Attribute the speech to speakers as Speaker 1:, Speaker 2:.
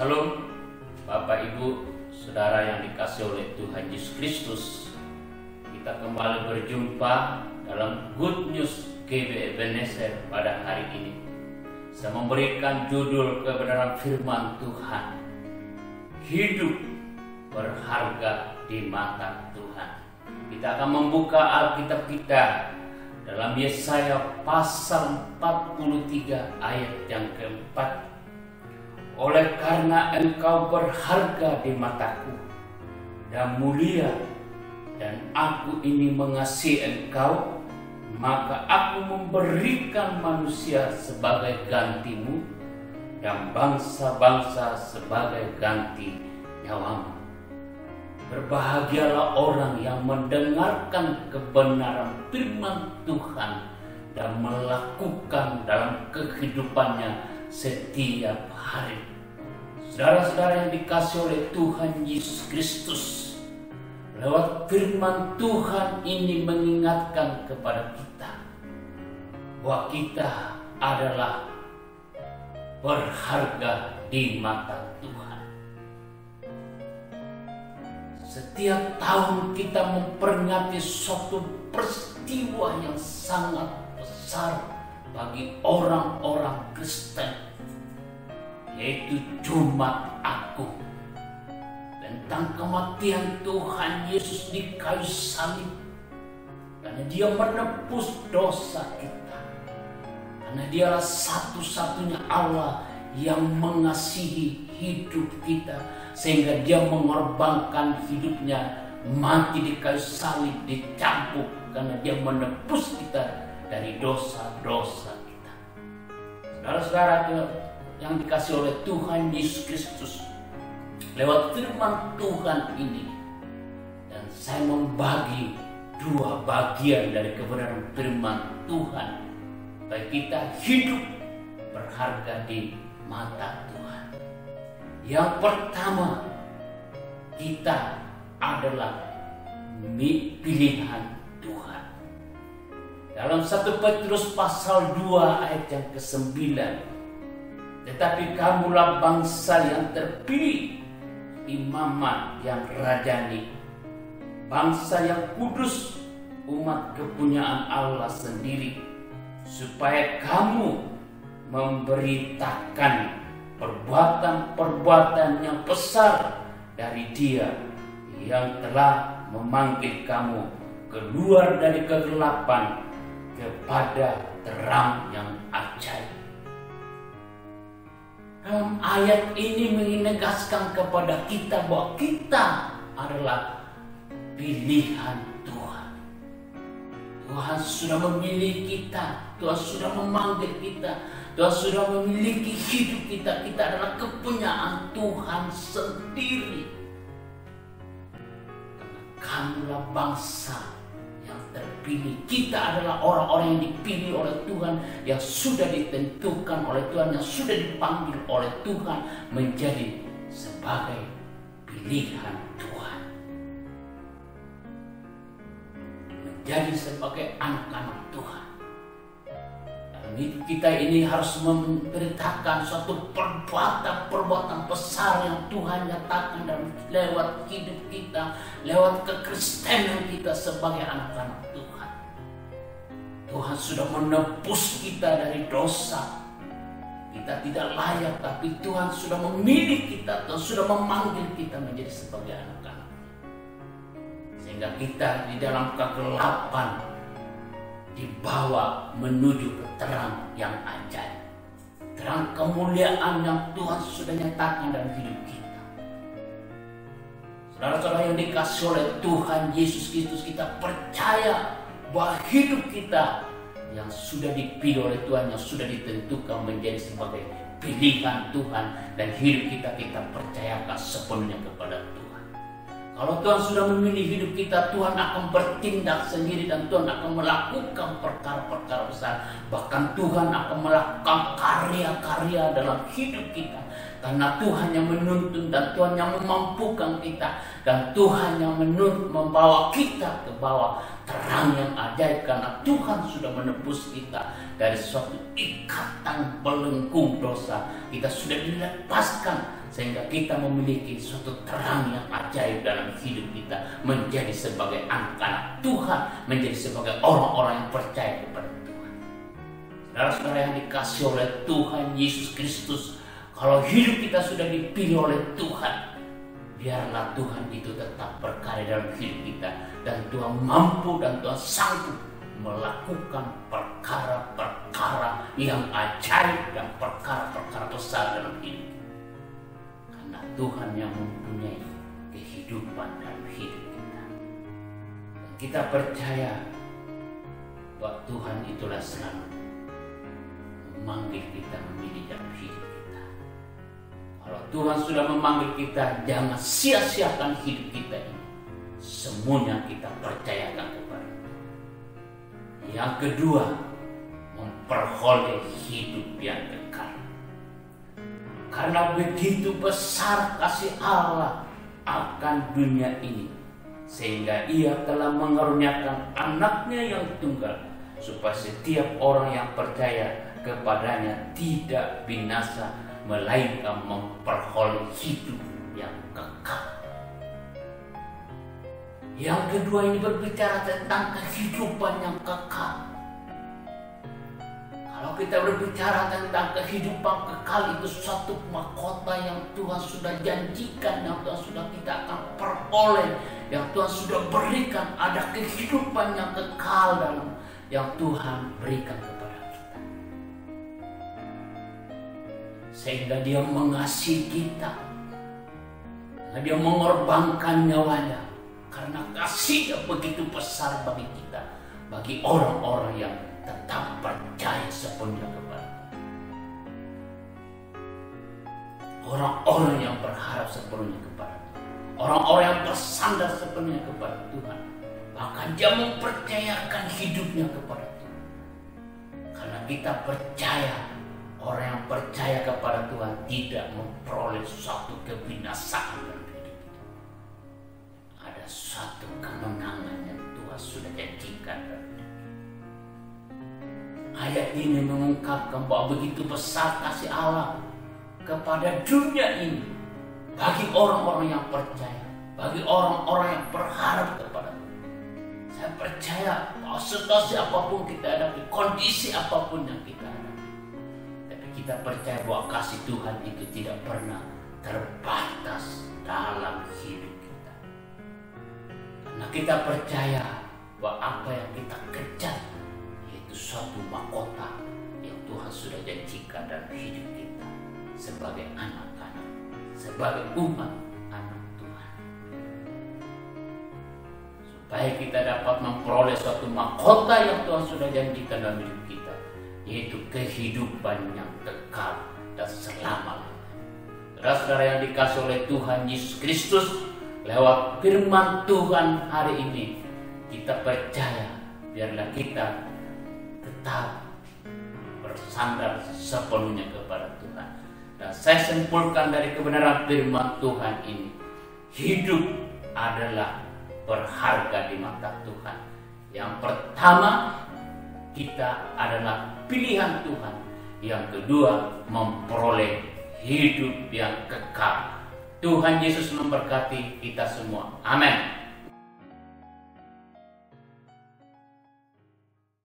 Speaker 1: Salam Bapak Ibu Saudara yang dikasihi oleh Tuhan Yesus Kristus. Kita kembali berjumpa dalam Good News GB Ebenezer pada hari ini. Saya memberikan judul kebenaran firman Tuhan, hidup berharga di mata Tuhan. Kita akan membuka Alkitab kita dalam Yesaya pasal 43 ayat yang keempat. Oleh karena engkau berharga di mataku dan mulia, dan aku ini mengasihi engkau, maka aku memberikan manusia sebagai gantimu dan bangsa-bangsa sebagai ganti nyawamu. Berbahagialah orang yang mendengarkan kebenaran firman Tuhan dan melakukan dalam kehidupannya setiap hari. Saudara-saudara yang dikasihi oleh Tuhan Yesus Kristus, lewat firman Tuhan ini mengingatkan kepada kita bahwa kita adalah berharga di mata Tuhan. Setiap tahun kita memperingati suatu peristiwa yang sangat besar bagi orang-orang Kristen, yaitu Jumat Agung, tentang kematian Tuhan Yesus di kayu salib, karena Dia menebus dosa kita, karena Dialah satu-satunya Allah yang mengasihi hidup kita, sehingga Dia mengorbankan hidupnya, mati di kayu salib, dicambuk, karena Dia menebus kita dari dosa-dosa kita. Saudara-saudara yang dikasihi oleh Tuhan Yesus Kristus, lewat firman Tuhan ini, dan saya membagi dua bagian dari kebenaran firman Tuhan, supaya kita hidup berharga di mata Tuhan. Yang pertama, kita adalah pilihan Tuhan. Dalam 1 Petrus pasal 2 ayat yang ke-9, tetapi kamulah bangsa yang terpilih, imamat yang rajani, bangsa yang kudus, umat kepunyaan Allah sendiri, supaya kamu memberitakan perbuatan-perbuatan yang besar dari Dia yang telah memanggil kamu keluar dari kegelapan kepada terang yang ajaib. Dalam ayat ini menegaskan kepada kita bahwa kita adalah pilihan Tuhan. Tuhan sudah memilih kita, Tuhan sudah memanggil kita, Tuhan sudah memiliki hidup kita. Kita adalah kepunyaan Tuhan sendiri. Kamulah bangsa yang terpilih. Kita adalah orang-orang yang dipilih oleh Tuhan, yang sudah ditentukan oleh Tuhan, yang sudah dipanggil oleh Tuhan menjadi sebagai pilihan Tuhan, menjadi sebagai anak-anak Tuhan. Dan hidup kita ini harus memberitakan suatu perbuatan besar yang Tuhan nyatakan dalam lewat hidup kita, lewat kekristenan kita sebagai anak-anak Tuhan. Tuhan sudah menebus kita dari dosa. Kita tidak layak, tapi Tuhan sudah memilih kita, Tuhan sudah memanggil kita menjadi sebagai anak-anak. Sehingga kita di dalam kegelapan dibawa menuju ke terang yang ajaib, terang kemuliaan yang Tuhan sudah nyatakan dalam hidup kita. Saudara-saudara yang dikasihi oleh Tuhan Yesus Kristus, kita percaya bahwa hidup kita yang sudah dipilih oleh Tuhan, yang sudah ditentukan menjadi sebagai pilihan Tuhan, dan hidup kita percayakan sepenuhnya kepada Tuhan. Kalau Tuhan sudah memilih hidup kita, Tuhan akan bertindak sendiri dan Tuhan akan melakukan perkara-perkara besar. Bahkan Tuhan akan melakukan karya-karya dalam hidup kita. Karena Tuhan yang menuntun dan Tuhan yang memampukan kita. Dan Tuhan yang membawa kita ke bawah terang yang ajaib, karena Tuhan sudah menebus kita dari suatu ikatan belenggu dosa. Kita sudah dilepaskan sehingga kita memiliki suatu terang yang ajaib dalam hidup kita, menjadi sebagai anak-anak Tuhan, menjadi sebagai orang-orang yang percaya kepada Tuhan. Saudara-saudara yang dikasih oleh Tuhan Yesus Kristus, kalau hidup kita sudah dipilih oleh Tuhan, biarlah Tuhan itu tetap berkarya dalam hidup kita, dan Tuhan mampu dan Tuhan sanggup melakukan perkara-perkara yang ajaib dan perkara-perkara besar dalam hidup kita. Karena Tuhan yang mempunyai kehidupan dalam hidup kita. Dan kita percaya bahwa Tuhan itulah selalu memanggil kita memilih dalam hidup kita. Kalau Tuhan sudah memanggil kita, jangan sia-siakan hidup kita ini. Semuanya kita percayakan kepada Tuhan. Yang kedua, memperoleh hidup yang kekal. Karena begitu besar kasih Allah akan dunia ini, sehingga Ia telah mengaruniakan anaknya yang tunggal, supaya setiap orang yang percaya kepadanya tidak binasa, melainkan memperoleh hidup yang kekal. Yang kedua ini berbicara tentang kehidupan yang kekal. Kalau kita berbicara tentang kehidupan kekal, itu suatu mahkota yang Tuhan sudah janjikan, yang Tuhan sudah kita akan peroleh, yang Tuhan sudah berikan. Ada kehidupan yang kekal dalam yang Tuhan berikan kepada kita, sehingga Dia mengasihi kita, Dia mengorbankan nyawanya, karena kasih-Nya begitu besar bagi kita, bagi orang-orang yang tetap percaya sepenuhnya kepada Tuhan. Orang-orang yang berharap sepenuhnya kepada Tuhan, orang-orang yang bersandar sepenuhnya kepada Tuhan, bahkan dia mempercayakan hidupnya kepada Tuhan. Karena kita percaya, orang yang percaya kepada Tuhan tidak memperoleh suatu kebinasaan dalam hidup itu. Ada suatu kemenangan yang Tuhan sudah janjikan. Ayat ini mengungkapkan bahwa begitu besar kasih Allah kepada dunia ini, bagi orang-orang yang percaya, bagi orang-orang yang berharap kepada Tuhan. Saya percaya bahwa situasi apapun kita hadapi, kondisi apapun yang kita hadapi, tapi kita percaya bahwa kasih Tuhan itu tidak pernah terbatas dalam hidup kita. Karena kita percaya bahwa apa yang kita kejar yaitu suatu mahkota yang Tuhan sudah janjikan dalam hidup kita sebagai anak-anak, sebagai umat anak Tuhan. Supaya kita dapat memperoleh suatu mahkota yang Tuhan sudah janjikan dalam hidup kita, yaitu kehidupan yang kekal dan selama-lamanya. Saudara-saudara yang dikasihi oleh Tuhan Yesus Kristus, lewat firman Tuhan hari ini, kita percaya biarlah kita tetap bersandar sepenuhnya kepada Tuhan. Dan saya simpulkan dari kebenaran firman Tuhan ini, hidup adalah berharga di mata Tuhan. Yang pertama, kita adalah pilihan Tuhan. Yang kedua, memperoleh hidup yang kekal. Tuhan Yesus memberkati kita semua. Amin.